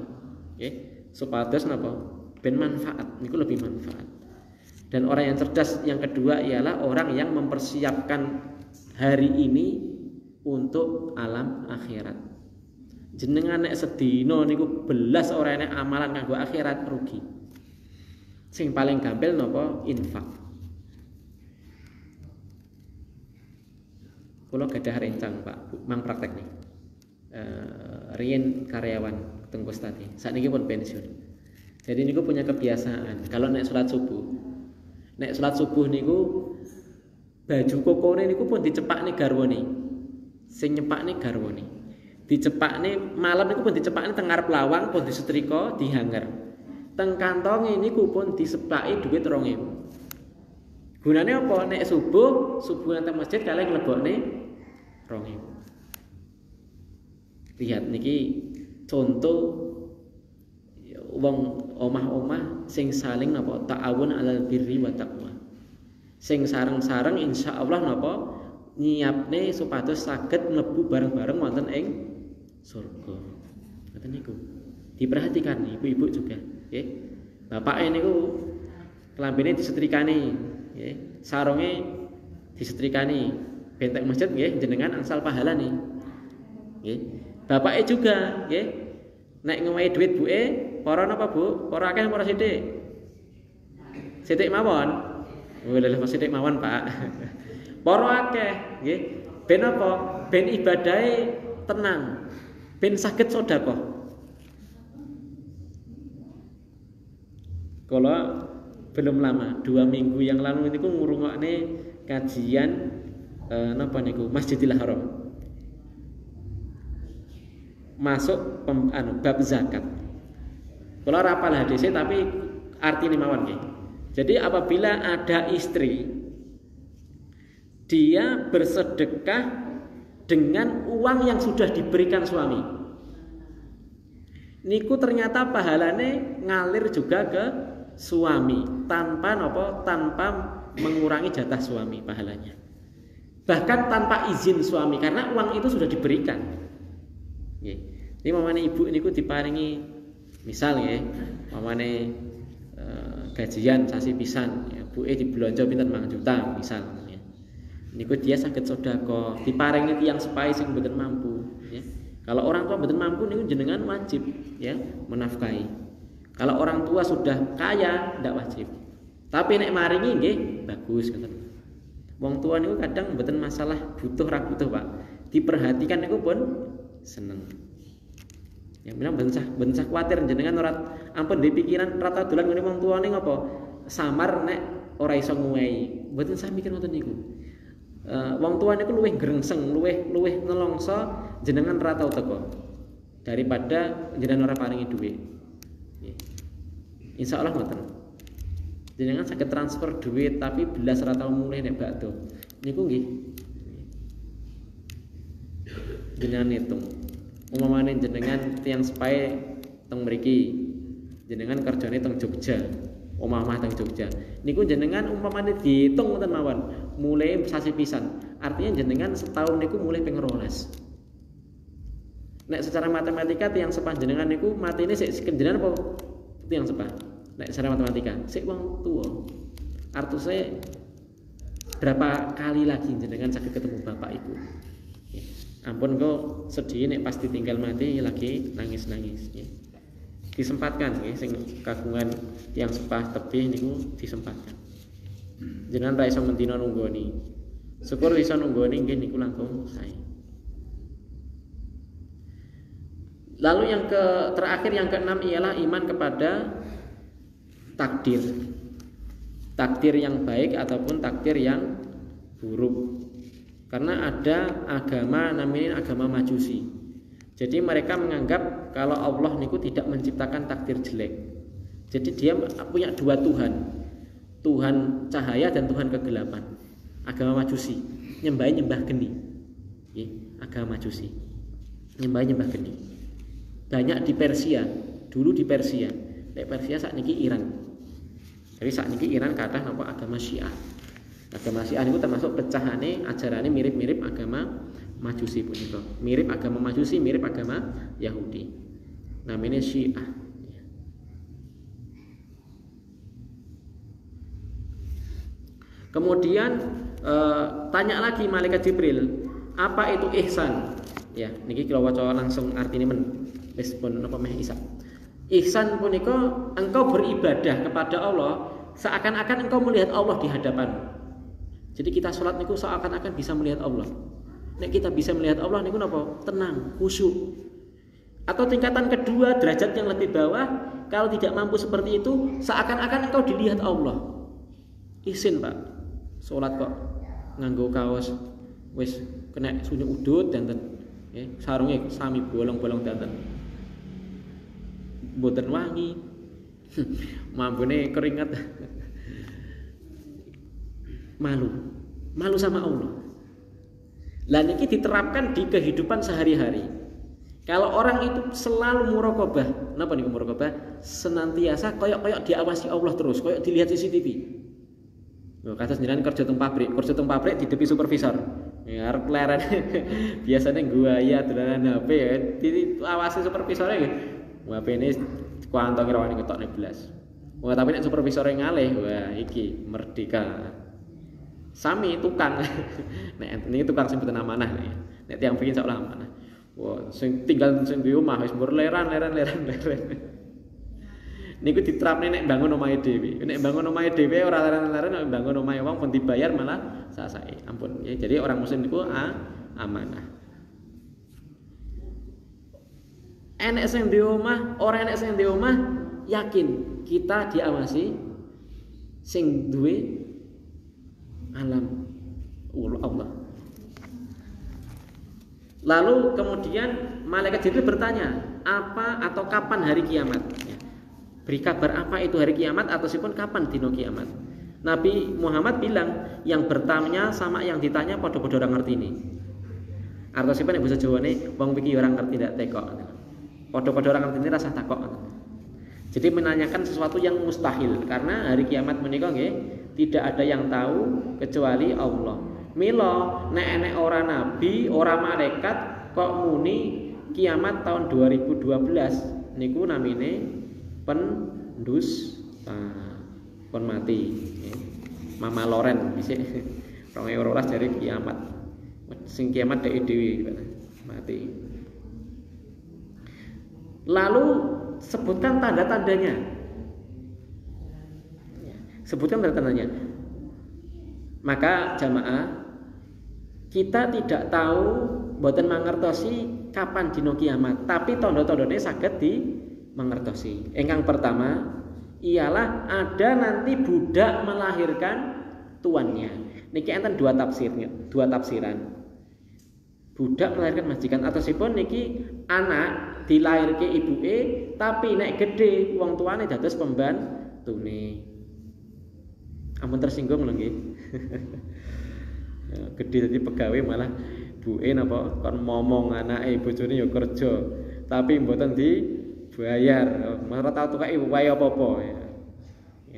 Nggih. Supados napa? Ben manfaat, niku lebih manfaat. Dan orang yang cerdas yang kedua ialah orang yang mempersiapkan hari ini untuk alam akhirat. Jenengan nek sedina niku belas ora enek amalan kanggo akhirat rugi. Sing paling gampil napa? Infak. Kula gadah rencang Pak, mang praktek nih. Riyen karyawan teng Kostati. Sakniki pun pensiun. Jadi niku punya kebiasaan kalau nek salat subuh. Nek salat subuh niku baju kokone niku pun dicepakne garwane. Sing nyepakne garwane. Dicepakne malam niku pun dicepakne teng ngarep lawang pun disetrika, dihanger. Teng kantonge niku pun disepaki dhuwit 2.000. Gunane apa? Nek subuh nang masjid kalih nglebokne 2.000. Lihat niki contoh wong omah-omah sing saling napa ta'awun 'alal birri wa taqwa. Sing sareng-sareng insyaallah napa nyiapne supados saged mlebu bareng-bareng wonten ing surga. Ngoten niku. Diperhatikan ibu-ibu juga, nggih. Bapake niku klambine disetrikani, nggih. Sarunge disetrikani. Bentek masjid nggih jenengan angsal pahala nih. Nggih. Bapake juga, nggih. Nek ngowahi dhuwit buke, para napa, Bu? Para akeh para sithik? Sithik mawon. Lha sithik mawon, Pak. Para akeh, nggih. Ben apa? Ben ibadahe tenang. Ben saged sedekah. Kalau belum lama, 2 minggu yang lalu niku ngurungokne kajian napa niku Masjidil Haram. Masuk bab zakat. Kalau rapal hadisnya tapi artinya mawon nggih. Jadi apabila ada istri dia bersedekah dengan uang yang sudah diberikan suami, niku ternyata pahalane ngalir juga ke suami tanpa mengurangi jatah suami pahalanya. Bahkan tanpa izin suami karena uang itu sudah diberikan. Ini mamane ibu niku diparingi misal nggih, mamane gajian sasi pisan, ya, buke diblonjo pinten 5 juta misal ya. Niku dia saged sedekah, diparingi tiyang sepahe sing mboten mampu ya. Kalau orang tua mboten mampu niku jenengan wajib ya menafkahi. Kalau orang tua sudah kaya ndak wajib. Tapi nek maringi nggih bagus ngoten. Wong tua niku kadang mboten masalah butuh ra butuh, Pak. Diperhatikan niku pun seneng. Ya bilang bensah kuatir jenengan ora ampun di pikiran rata dolan ngene wong tuane ngopo? Samar nek ora iso nguwehi. Mboten sah mikir ngoten niku. Wong tua niku luwih grengseng, luwih nelongso jenengan ora tau teko daripada jenengan ora paringi dhuwit. Insyaallah ngoten. Jenengan saged transfer dhuwit tapi belas ora tau mulih nek bakdo. Niku nggih. Jenengan hitung. Umpamane jenengan tiyang sepahe teng mriki. Jenengan kerjane teng Jogja. Omah-omah teng Jogja. Niku jenengan umpamane diitung ngoten mawon, mulai sasi pisan. Artinya jenengan setahun niku mulai ping 12. Nek secara matematika tiyang sepah jenengan niku matine sik jenengan apa tiyang sepah? Nek secara matematika sik wong tuwa. Artuse berapa kali lagi jenengan sakit ketemu bapak ibu? Ampun kok sedih nek pas ditinggal mati lagi nangis-nangis ya. Disempatkan nggih sing kagungan tiyang sepah tebih niku disempatkan. Jenengan ra iso mentino nunggoni. Syukur iso nunggoni nggih niku langkung sae. Lalu yang terakhir yang keenam ialah iman kepada takdir. Takdir yang baik ataupun takdir yang buruk. Karena ada agama namanya agama Majusi. Jadi mereka menganggap kalau Allah niku tidak menciptakan takdir jelek. Jadi dia punya dua Tuhan. Tuhan cahaya dan Tuhan kegelapan. Agama Majusi. nyembah geni. Nggih, agama Majusi. Nyembah geni. Banyak di Persia, dulu di Persia. Nek Persia sakniki Iran. Jadi sakniki Iran kathah napa agama Syiah. Agama Syiah niku termasuk pecahane ajarane mirip-mirip agama Majusi punika. Mirip agama Majusi, mirip agama Yahudi. Namanya Syiah. Kemudian tanya lagi malaikat Jibril, apa itu ihsan? Ya, niki kula waca langsung artine men. Wis pun napa meh isa. Ihsan punika engkau beribadah kepada Allah seakan-akan engkau melihat Allah di hadapan. Jadi kita sholat niku seakan-akan bisa melihat Allah. Nek kita bisa melihat Allah niku napa? Tenang, khusyuk. Atau tingkatan kedua, derajat yang lebih bawah, kalau tidak mampu seperti itu, seakan-akan engkau dilihat Allah. Isin, Pak. Sholat kok nganggo kaos wis kena sunyi udut danten. Nggih, sarunge sami bolong-bolong danten. Mboten wangi. Mampune keringat. Malu sama Allah. Lah niki diterapkan di kehidupan sehari-hari. Kalau orang itu selalu muraqabah, napa niku muraqabah? Senantiasa koyok-koyok diawasi Allah terus, koyok dilihat CCTV. Lho kados jenengan kerja teng pabrik didepi supervisor. Ya arep leren. Biasane guaya dolanan HP ya, diawasi supervisore nggih. HP-ne kuantongi rawani ketokne blas. Wah, tapi nek supervisore ngalih, wah iki merdeka. Sami tukang. Nek ini tukang sing mboten amanah ya. Nek tiyang bikin seolah amanah. Wah, sing tinggal sing di omah wis mbur leran. Niku diterapne nek bangun omahe dhewe. Nek bangun omahe dhewe ora leran-leran, nek bangun omahe wong pun dibayar malah sak-sake. Ampun ya. Jadi orang muslim niku amanah. Enek sing di omah, ora enek sing di omah, yakin kita diawasi sing duwe alam Allah. Lalu kemudian malaikat Jibril bertanya, apa atau kapan hari kiamat? Ya. Beri kabar apa itu hari kiamat atau sipun kapan dino kiamat? Nabi Muhammad bilang, yang bertanya sama yang ditanya padha-padha ora ngerti ini. Artosipun nek basa Jawane wong iki ora ngerti ndak tekok. Padha-padha ora ngerti ini rasa takok. Jadi menanyakan sesuatu yang mustahil karena hari kiamat menika nggih tidak ada yang tahu kecuali Allah. Mila nek enek ora nabi, ora malaikat kok muni kiamat tahun 2012 niku namine pendusta. Pun mati. Mama Loren dhisik 2012 dari kiamat. Sing kiamat dhewe mati. Lalu sebutkan tanda-tandanya. Sebutkan tanda-tandanya. Maka jamaah, kita tidak tahu boten mangertosi kapan dino kiamat, tapi tanda-tandane saged di mangertosi. Ingkang pertama ialah ada nanti budak melahirkan tuannya. Niki enten dua tafsiran. Budak melahirkan majikan atasipun niki anak dilahirke ibuke tapi nek gede wong tuane dados pembantune. Ampun tersinggung lho nggih. Gede dadi pegawai malah buke napa kon momong anake bojone ya kerja tapi mboten dibayar. Ora tau tukae wae apa-apa ya.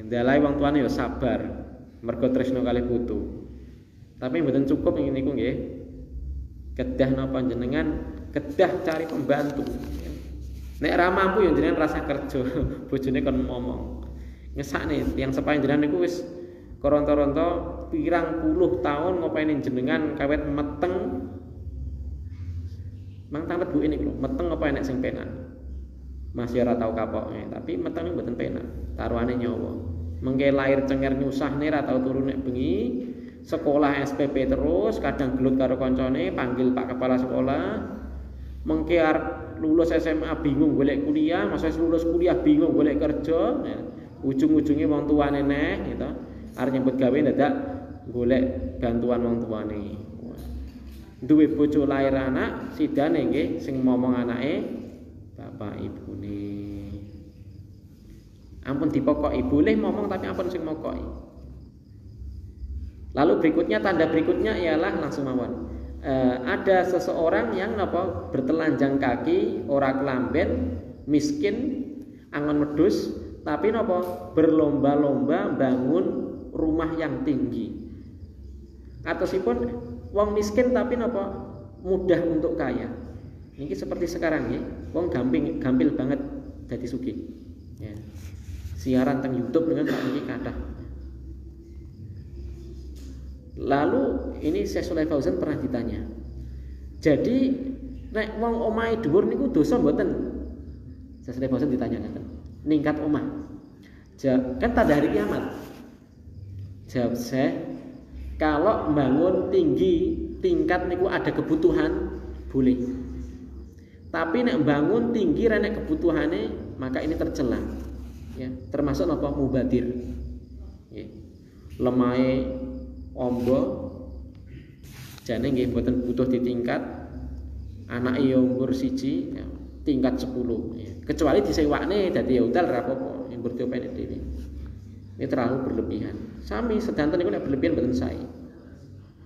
Ndalae wong tuane ya sabar mergo tresno kalih putu. Tapi mboten cukup niku nggih. Kedah napa jenengan kedah cari pembantu. Nek ra mampu ya jenengan rasa kerja, bojone kon momong. Ngesakne tiyang sepahe jenengan niku wis koronto-ronto pirang puluh tahun ngopeni jenengan kawet meteng. Mang tanget bu ini lho, meteng apa enek sing penak. Masih ora tau kapoke, tapi meteng mboten penak. Taruhane nyawa. Mengke lahir cenger nyusahne ra tau turu nek bengi. Sekolah SPP terus, kadang gelut karo koncone, panggil Pak Kepala Sekolah. Mengke arep lulus SMA bingung golek kuliah, masa lulus kuliah bingung golek kerja, ya. Ujung-ujunge wong tuane neh gitu. Arep nyebut gawe dadak golek bantuan wong tuane. Duwe bojo lahir anak, sidane nggih sing momong anake bapak ibune. Ampun dipokoki, boleh momong tapi ampun sing mokoki. Lalu berikutnya, tanda berikutnya ialah langsung mawon. Ada seseorang yang apa bertelanjang kaki, ora kelamben, miskin, angon wedhus, tapi napa berlomba-lomba bangun rumah yang tinggi. Atosipun wong miskin tapi napa mudah untuk kaya. Ini seperti sekarang ya, wong gampil banget jadi sugih. Ya. Siaran teng YouTube dengan saat ini kathah. Lalu ini Syekh Shalih Fauzan pernah ditanya. Jadi nek wong omahe dhuwur niku dosa mboten? Syekh Shalih Fauzan ditanya ngaten. Ningkat omah. Kan tanda hari kiamat. Jawab Syekh, kalau bangun tinggi tingkat niku ada kebutuhan boleh. Tapi nek bangun tinggi renek kebutuhane maka ini tercela. Ya, termasuk apa mubadir. Ya. Lemahe ombo jane nggih mboten butuh ditingkat. Anake yo umur 1 ya, tingkat 10 ya. Kecuali disewakne dadi hotel ra apa-apa, yang berdiopene dhewe. Ini terlalu berlebihan. Sami sedanten niku nek berlebihan mboten sae.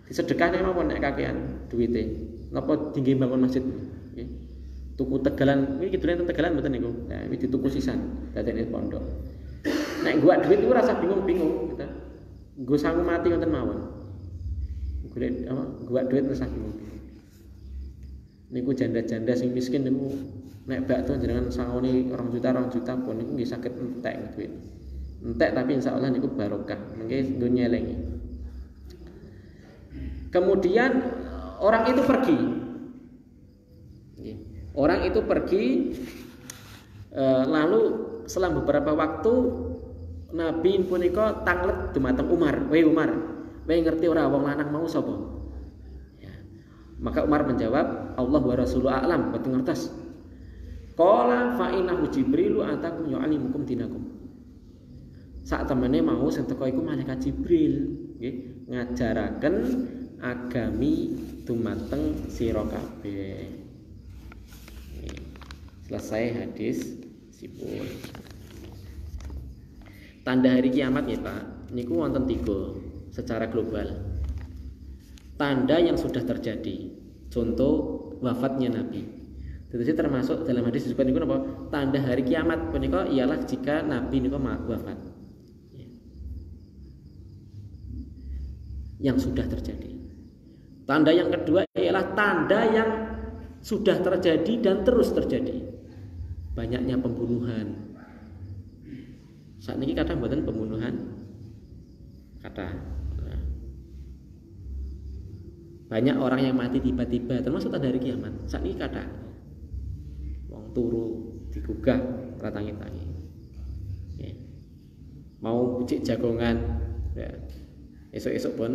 Disedekahne mawon nek kakean duwite. Napa dingge bangun masjid nggih. Tuku tegalan, iki kidune tegalan mboten niku. Nah, iki dituku sisan dadekne pondok. Nek gua duit iku rasa bingung-bingung gitu. Nggo sangu mati ngoten mawon. Golek apa? Gua duit rasa bingung. Niku janda-janda sing miskin niku nek bakto jenengan sangone 2 juta pun niku nggih saged entek duit. Entek tapi insyaallah niku barokah. Mengke nggo nyelengi. Kemudian orang itu pergi. Orang itu pergi, lalu selang beberapa waktu Nabi punika tanglet dumateng Umar. Wei Umar, wei ngerti ora wong lanang mau sapa? Ya. Maka Umar menjawab, Allah wa Rasuluhu a'lam, boten ngertos. Qala fa innahu Jibrilu atakum yu'allimukum dinakum. Sak temene mau sing teko iku malaikat Jibril, nggih, ngajaraken agami dumateng sira kabeh. Selesai hadis sipun. Tanda hari kiamat ya Pak, niku wonten 3 secara global. Tanda yang sudah terjadi, contoh wafatnya Nabi. Jadi termasuk dalam hadis disebut niku napa? Tanda hari kiamat punika ialah jika Nabi niku wafat. Yang sudah terjadi. Tanda yang kedua ialah tanda yang sudah terjadi dan terus terjadi. Banyaknya pembunuhan. Saat ini kadang mboten pembunuhan. Banyak orang yang mati tiba-tiba, termasuk tanda hari kiamat. Saat ini kadang wong turu digugah ratangi-tangi. Ya. Mau cek jagongan, ya. Esok-esok pun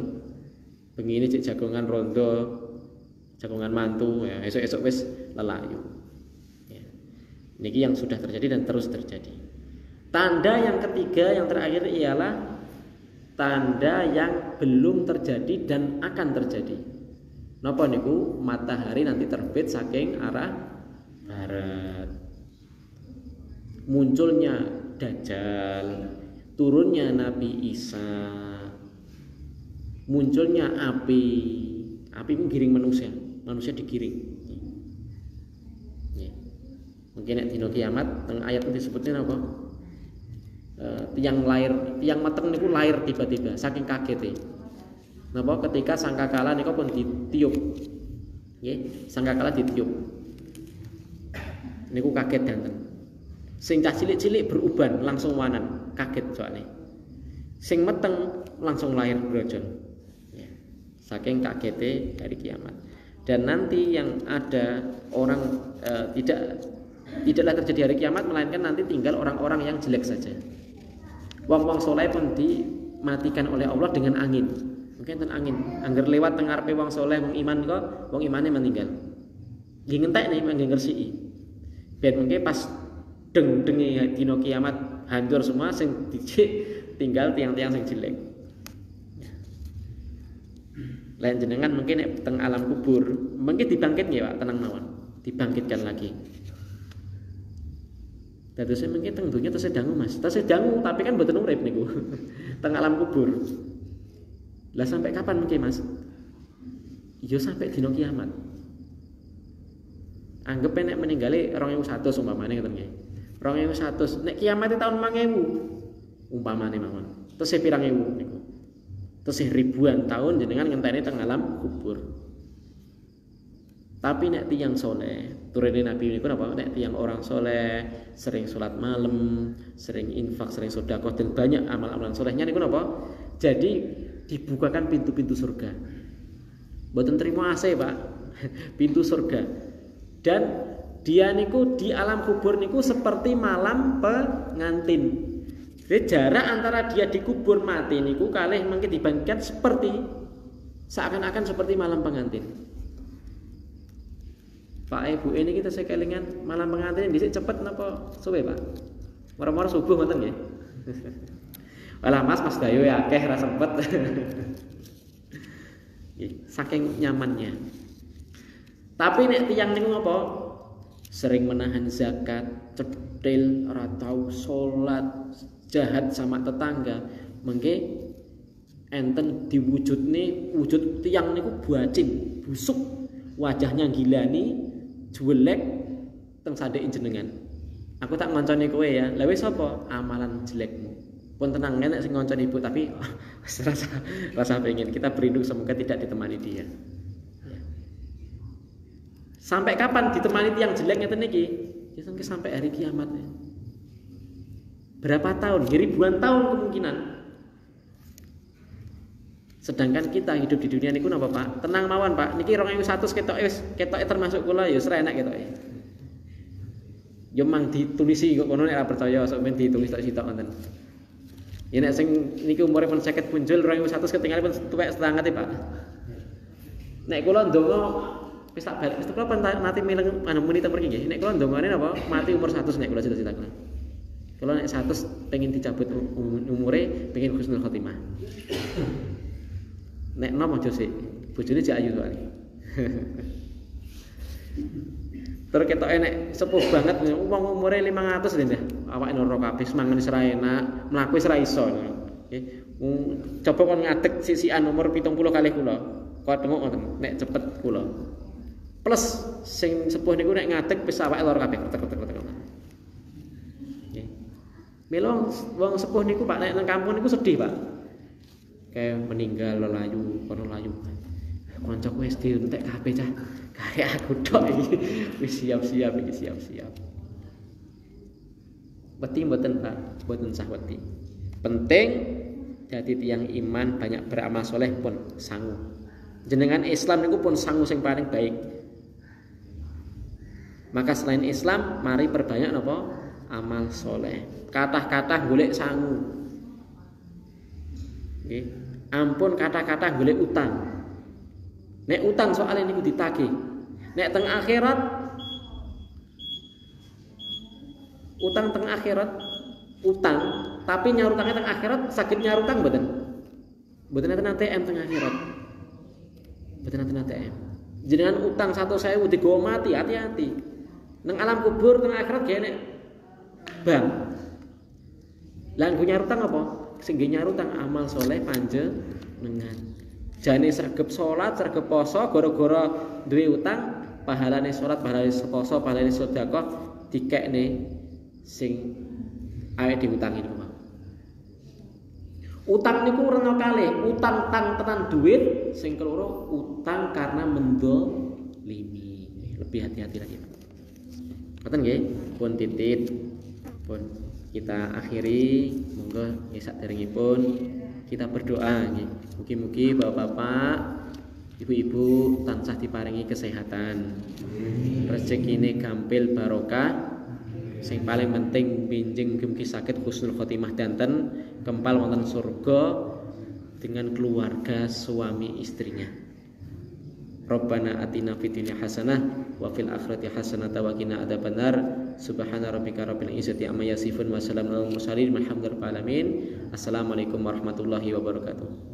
begini cek jagongan rondo, jagongan mantu, ya. Esok-esok wis lelayu. Niki yang sudah terjadi dan terus terjadi. Tanda yang ketiga yang terakhir ialah tanda yang belum terjadi dan akan terjadi. Napa niku? Matahari nanti terbit saking arah barat. Munculnya Dajjal, turunnya Nabi Isa, munculnya api menggiring manusia digiring. Mungkin nek dina kiamat teng ayat itu disebutnya apa? Tiang mateng niku lahir tiba-tiba saking kagete. Napa ketika sangkakala niku pun ditiup. Nggih, sangkakala ditiup. Niku kaget danten. Sing cah cilik-cilik beruban langsung wanan, kaget soalnya. Sing meteng langsung lahir brojon. Ya. Saking kagete hari kiamat. Dan nanti yang ada orang tidaklah terjadi hari kiamat, melainkan nanti tinggal orang-orang yang jelek saja. Wong-wong soleh pun dimatikan oleh Allah dengan angin. Mungkin ten angin, angger lewat teng ngarepe wong soleh, wong iman kok, wong imane meninggal. Nggih ngentek nih nggih ngresiki. Ben mengke pas deng-dengi dina kiamat hancur semua sing dicik tinggal tiang-tiang sing jelek. Lain jenengan mungkin teng alam kubur, mungkin dibangkit nggih Pak, tenang mawon. Dibangkitkan lagi. Dados mungkin teng dunya tesih dangu Mas. Tesih dangu tapi kan mboten urip niku. Teng alam kubur. Lah sampai kapan mungkin Mas? Ya sampai dino kiamat. Anggap nek meninggali 2100 umpamane ngoten nggih. 2100 nek kiamate tahun 1000 umpamane mawon. Terus pirang ewu niku. Terus ribuan tahun jenengan ngenteni teng alam kubur. Tapi nek tiyang soleh, turune Nabi niku napa? Nek tiyang orang soleh, sering sholat malam, sering infak, sering sedekah dan banyak amal-amalan solehnya niku napa? Jadi dibukakan pintu-pintu surga. Mboten terima AC, Pak. Pintu surga. Dan dia niku di alam kubur niku seperti malam pengantin. Jadi jarak antara dia dikubur mati niku kalih mangke dibangkitkan seperti seakan-akan seperti malam pengantin. Pak Ibu ini kita sekelingan malam pengantin dhisik cepet napa suwe, Pak? Moro-moro subuh ngoten nggih. Walah Mas Dayo ya akeh ra sempet. Saking nyamannya. Tapi nek tiyang niku apa? Sering menahan zakat, cetil, ora tau salat, jahat sama tetangga, mengke enten diwujudne wujud tiyang niku buacing, busuk, wajahnya gilani, jelek teng sadeke jenengan. Aku tak ngonconi kowe ya. Lah wis apa? Amalan jelekmu. Pun tenang nek sing ngonconi Ibu tapi rasa pengen kita berlindung semoga tidak ditemani dia. Sampai kapan ditemani tiang jelek ngeten niki? Ya sampai hari kiamat. Ya. Berapa tahun? Ribuan tahun kemungkinan. Sedangkan kita hidup di dunia niku napa, Pak? Tenang mawon, Pak. Niki 2100 ketoke termasuk kula ya wis ra enak ketoke. Yo mang ditulisi kok kono nek ora percaya sok men ditulis tok sitok ngoten. Ya nek sing niki umure pun 50 punjul 2100 ketinggalan pun tuwek setengah Pak. Nek kula ndonga wis tak balik, wis kula nanti mileng anu muni ten mriki nggih. Nek kula ndongane napa mati umur 100 nek kula cita-cita kula. Kula nek 100 pengen dicabut umure, pengen husnul khotimah. Nek nom aja sik, bojone jek ayu soalé. Terus ketoke nek sepuh banget wong umure 500 lho ndah. Awake loro kabeh semangan wis ra enak, mlaku wis ra iso. Nggih. Coba kon ngadeg sisian umur 70 kalih kula. Kok tengok ngoten, nek cepet kula. Plus sing sepuh niku nek ngadeg wis awake loro kabeh. Nggih. Mila wong sepuh niku Pak nek nang kampung niku sedih, Pak. Kayak meninggal lelayu, kono layu. Kancaku wis dientek kabeh cah. Kayak aku tok iki wis siap-siap iki siap-siap. Wedi mboten Pak, mboten sah wedi. Penting dadi tiyang iman banyak beramal soleh pun sangu. Jenengan Islam niku pun sangu sing paling baik. Maka selain Islam, mari perbanyak napa? Amal soleh. Kathah-kathah golek sangu. Nggih. Ampun kata-kata golek utang. Nek utang soalnya niku ditagih. Nek teng akhirat utang teng akhirat utang, tapi nyarutangnya teng akhirat sakit nyarutang mboten. Mboten enten ATM teng akhirat. Mboten enten ATM. Jenengan utang 1.000 digowo mati, hati-hati. Nang alam kubur teng akhirat gene bang. Lah nggo nyarutang apa? Sing nyarutang amal soleh panjenengan. Jane sregep salat, sregep poso gara-gara duwe utang, pahalane salat, pahalane poso, pahalane sedekah dikekne sing awake diutangi niku. Utang niku rena kalih, utang tang tenan duit, sing keloro utang karena mendolimi. Lebih hati-hati lagi. Ngoten nggih, pun titit, pun kita akhiri, monggo nggih saderengipun kita berdoa nggih. Mugi-mugi Bapak-bapak, Ibu-ibu tansah diparingi kesehatan. Rezekine gampil barokah. Sing paling penting pinjing mugi saged husnul khotimah danten kempal wonten surga dengan keluarga suami istrinya. Rabbana atina fid dunya hasanah wa fil akhirati hasanah wa qina adzabannar. Subhana rabbika rabbil izzati amma yasifun wa salamun alal mursalin walhamdulillahi rabbil alamin. Assalamualaikum warahmatullahi wabarakatuh.